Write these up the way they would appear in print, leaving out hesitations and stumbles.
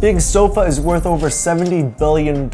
big sofa is worth over $70 billion,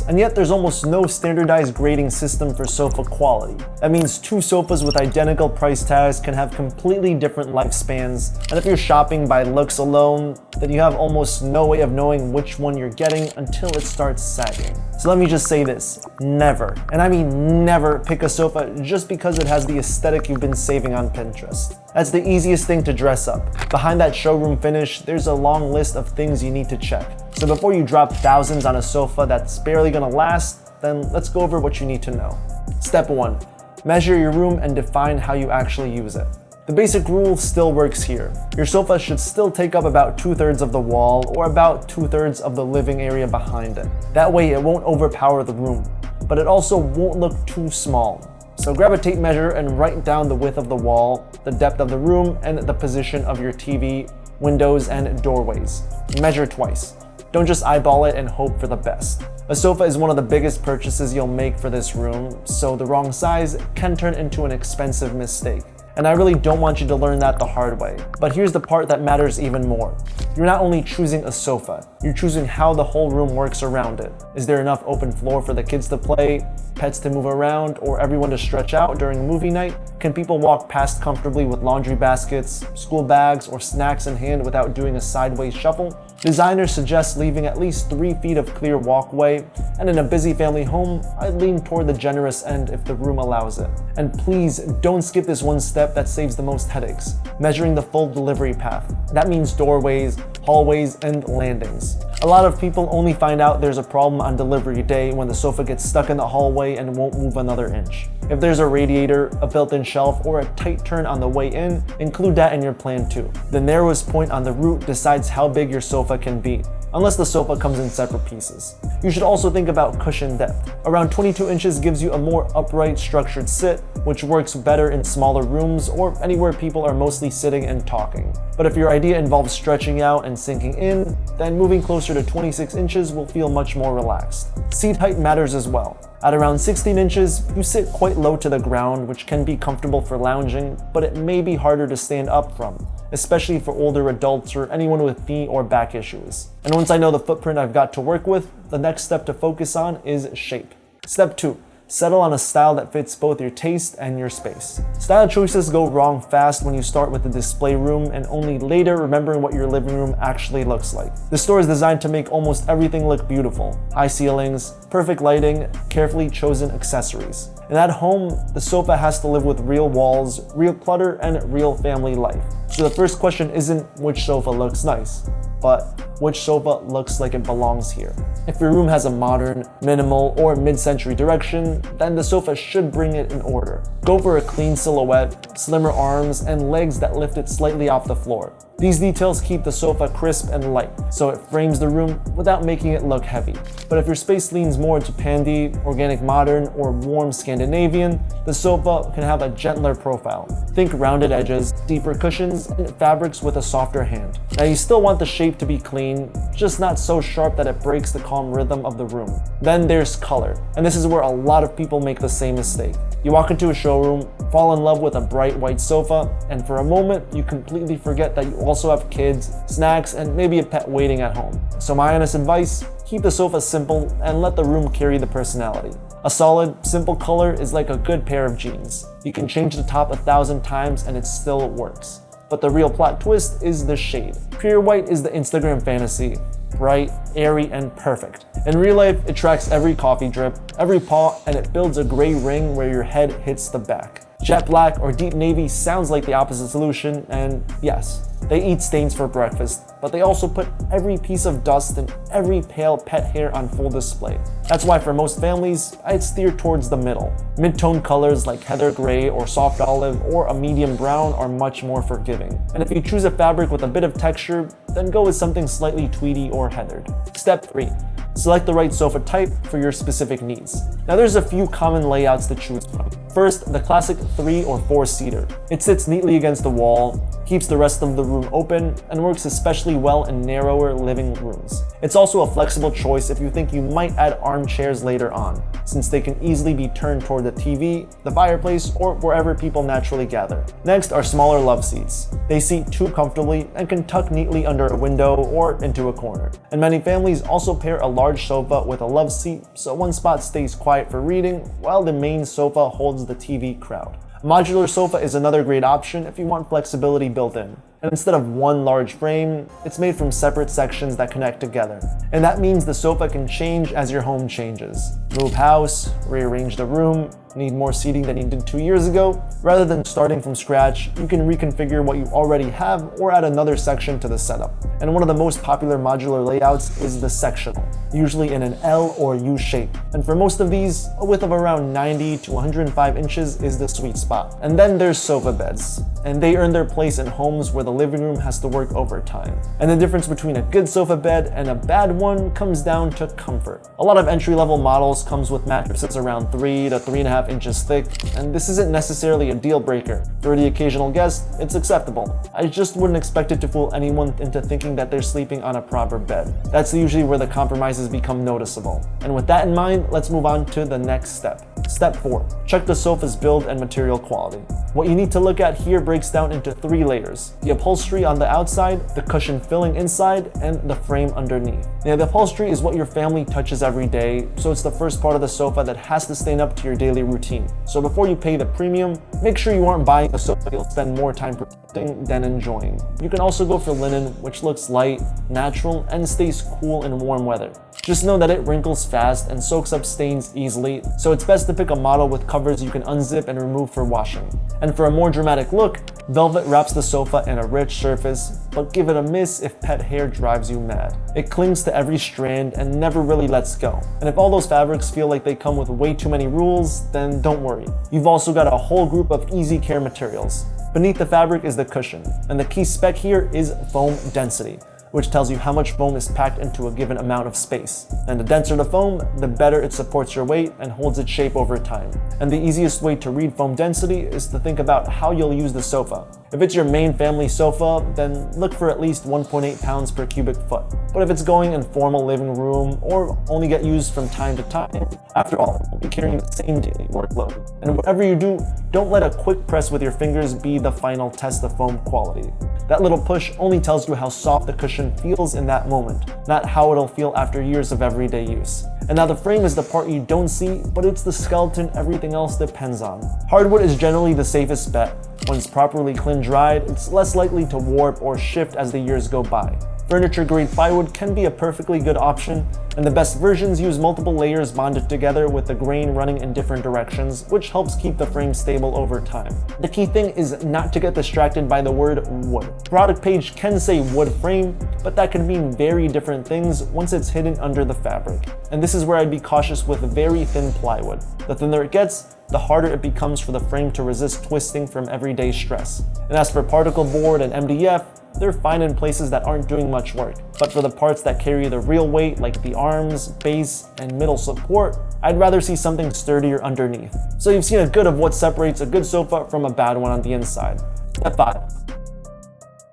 and yet there's almost no standardized grading system for sofa quality. That means two sofas with identical price tags can have completely different lifespans, and if you're shopping by looks alone, then you have almost no way of knowing which one you're getting until it starts sagging. So let me just say this, never, and I mean never, pick a sofa just because it has the aesthetic you've been saving on Pinterest. That's the easiest thing to dress up. Behind that showroom finish, there's a long list of things you need to check. So before you drop thousands on a sofa that's barely gonna last, then let's go over what you need to know. Step 1. Measure your room and define how you actually use it. The basic rule still works here. Your sofa should still take up about 2/3 of the wall or about 2/3 of the living area behind it. That way it won't overpower the room, but it also won't look too small. So grab a tape measure and write down the width of the wall, the depth of the room, and the position of your TV, windows, and doorways. Measure twice. Don't just eyeball it and hope for the best. A sofa is one of the biggest purchases you'll make for this room, so the wrong size can turn into an expensive mistake. And I really don't want you to learn that the hard way. But here's the part that matters even more. You're not only choosing a sofa, you're choosing how the whole room works around it. Is there enough open floor for the kids to play, pets to move around, or everyone to stretch out during movie night? Can people walk past comfortably with laundry baskets, school bags, or snacks in hand without doing a sideways shuffle? Designers suggest leaving at least 3 feet of clear walkway, and in a busy family home, I'd lean toward the generous end if the room allows it. And please don't skip this one step that saves the most headaches: measuring the full delivery path. That means doorways, hallways, and landings. A lot of people only find out there's a problem on delivery day when the sofa gets stuck in the hallway and won't move another inch. If there's a radiator, a built-in shelf, or a tight turn on the way in, include that in your plan too. The narrowest point on the route decides how big your sofa can be, unless the sofa comes in separate pieces. You should also think about cushion depth. Around 22 inches gives you a more upright, structured sit, which works better in smaller rooms or anywhere people are mostly sitting and talking. But if your idea involves stretching out and sinking in, then moving closer to 26 inches will feel much more relaxed. Seat height matters as well. At around 16 inches, you sit quite low to the ground, which can be comfortable for lounging, but it may be harder to stand up from, especially for older adults or anyone with knee or back issues. And once I know the footprint I've got to work with, the next step to focus on is shape. Step 2. Settle on a style that fits both your taste and your space. Style choices go wrong fast when you start with the display room and only later remembering what your living room actually looks like. The store is designed to make almost everything look beautiful. High ceilings, perfect lighting, carefully chosen accessories. And at home, the sofa has to live with real walls, real clutter, and real family life. So the first question isn't which sofa looks nice, but which sofa looks like it belongs here. If your room has a modern, minimal, or mid-century direction, then the sofa should bring it in order. Go for a clean silhouette, slimmer arms, and legs that lift it slightly off the floor. These details keep the sofa crisp and light, so it frames the room without making it look heavy. But if your space leans more into Pandy, organic modern, or warm Scandinavian, the sofa can have a gentler profile. Think rounded edges, deeper cushions, and fabrics with a softer hand. Now you still want the shape to be clean, just not so sharp that it breaks the calm rhythm of the room. Then there's color, and this is where a lot of people make the same mistake. You walk into a showroom, fall in love with a bright white sofa, and for a moment, you completely forget that you also have kids, snacks, and maybe a pet waiting at home. So my honest advice, keep the sofa simple and let the room carry the personality. A solid, simple color is like a good pair of jeans. You can change the top 1,000 times and it still works. But the real plot twist is the shade. Pure white is the Instagram fantasy. Bright, airy, and perfect. In real life, it tracks every coffee drip, every paw, and it builds a gray ring where your head hits the back. Jet black or deep navy sounds like the opposite solution, and yes, they eat stains for breakfast, but they also put every piece of dust and every pale pet hair on full display. That's why for most families, I'd steer towards the middle. Mid-tone colors like heather gray or soft olive or a medium brown are much more forgiving. And if you choose a fabric with a bit of texture, then go with something slightly tweedy or heathered. Step 3. Select the right sofa type for your specific needs. Now there's a few common layouts to choose from. First, the classic 3 or 4 seater. It sits neatly against the wall, keeps the rest of the room open, and works especially well in narrower living rooms. It's also a flexible choice if you think you might add armchairs later on, since they can easily be turned toward the TV, the fireplace, or wherever people naturally gather. Next are smaller love seats. They seat too comfortably and can tuck neatly under a window or into a corner. And many families also pair a large sofa with a love seat, so one spot stays quiet for reading, while the main sofa holds the TV crowd. A modular sofa is another great option if you want flexibility built in. And instead of one large frame, it's made from separate sections that connect together. And that means the sofa can change as your home changes. Move house, rearrange the room, need more seating than you did 2 years ago. Rather than starting from scratch, you can reconfigure what you already have or add another section to the setup. And one of the most popular modular layouts is the sectional, usually in an L or U shape. And for most of these, a width of around 90 to 105 inches is the sweet spot. And then there's sofa beds, and they earn their place in homes where the living room has to work overtime. And the difference between a good sofa bed and a bad one comes down to comfort. A lot of entry-level models comes with mattresses around 3 to 3.5 inches thick, and this isn't necessarily a deal breaker. For the occasional guest, it's acceptable. I just wouldn't expect it to fool anyone into thinking that they're sleeping on a proper bed. That's usually where the compromises become noticeable. And with that in mind, let's move on to the next step. Step 4. Check the sofa's build and material quality. What you need to look at here breaks down into 3 layers: the upholstery on the outside, the cushion filling inside, and the frame underneath. Now, the upholstery is what your family touches every day, so it's the first part of the sofa that has to stand up to your daily routine. So before you pay the premium, make sure you aren't buying a sofa you'll spend more time protecting than enjoying. You can also go for linen, which looks light, natural, and stays cool in warm weather. Just know that it wrinkles fast and soaks up stains easily, so it's best to pick a model with covers you can unzip and remove for washing. And for a more dramatic look, velvet wraps the sofa in a rich surface, but give it a miss if pet hair drives you mad. It clings to every strand and never really lets go. And if all those fabrics feel like they come with way too many rules, then don't worry. You've also got a whole group of easy care materials. Beneath the fabric is the cushion, and the key spec here is foam density, which tells you how much foam is packed into a given amount of space. And the denser the foam, the better it supports your weight and holds its shape over time. And the easiest way to read foam density is to think about how you'll use the sofa. If it's your main family sofa, then look for at least 1.8 pounds per cubic foot. But if it's going in formal living room or only get used from time to time, after all, you'll be carrying the same daily workload. And whatever you do, don't let a quick press with your fingers be the final test of foam quality. That little push only tells you how soft the cushion feels in that moment, not how it'll feel after years of everyday use. And now the frame is the part you don't see, but it's the skeleton everything else depends on. Hardwood is generally the safest bet. When it's properly clean-dried, it's less likely to warp or shift as the years go by. Furniture-grade plywood can be a perfectly good option, and the best versions use multiple layers bonded together with the grain running in different directions, which helps keep the frame stable over time. The key thing is not to get distracted by the word wood. The product page can say wood frame, but that can mean very different things once it's hidden under the fabric. And this is where I'd be cautious with very thin plywood. The thinner it gets, the harder it becomes for the frame to resist twisting from everyday stress. And as for particle board and MDF, they're fine in places that aren't doing much work. But for the parts that carry the real weight, like the arms, base, and middle support, I'd rather see something sturdier underneath. So you've seen a good of what separates a good sofa from a bad one on the inside. Step 5.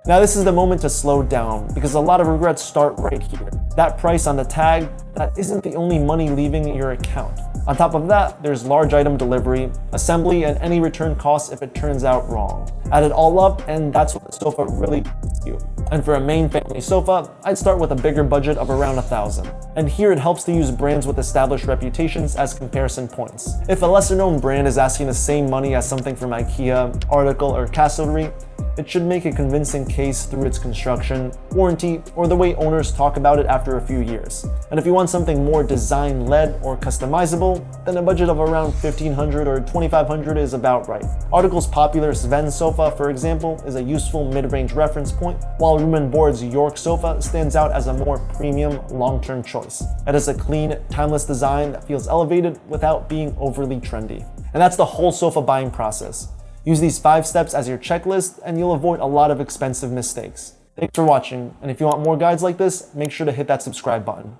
Now this is the moment to slow down, because a lot of regrets start right here. That price on the tag, that isn't the only money leaving your account. On top of that, there's large item delivery, assembly, and any return costs if it turns out wrong. Add it all up, and that's what the sofa really costs you. And for a main family sofa, I'd start with a bigger budget of around $1,000. And here it helps to use brands with established reputations as comparison points. If a lesser known brand is asking the same money as something from IKEA, Article, or Castlery, it should make a convincing case through its construction, warranty, or the way owners talk about it after a few years. And if you want something more design-led or customizable, then a budget of around $1,500 or $2,500 is about right. Article's popular Sven sofa, for example, is a useful mid-range reference point, while Room & Board's York sofa stands out as a more premium, long-term choice. It has a clean, timeless design that feels elevated without being overly trendy. And that's the whole sofa buying process. Use these 5 steps as your checklist, and you'll avoid a lot of expensive mistakes. Thanks for watching, and if you want more guides like this, make sure to hit that subscribe button.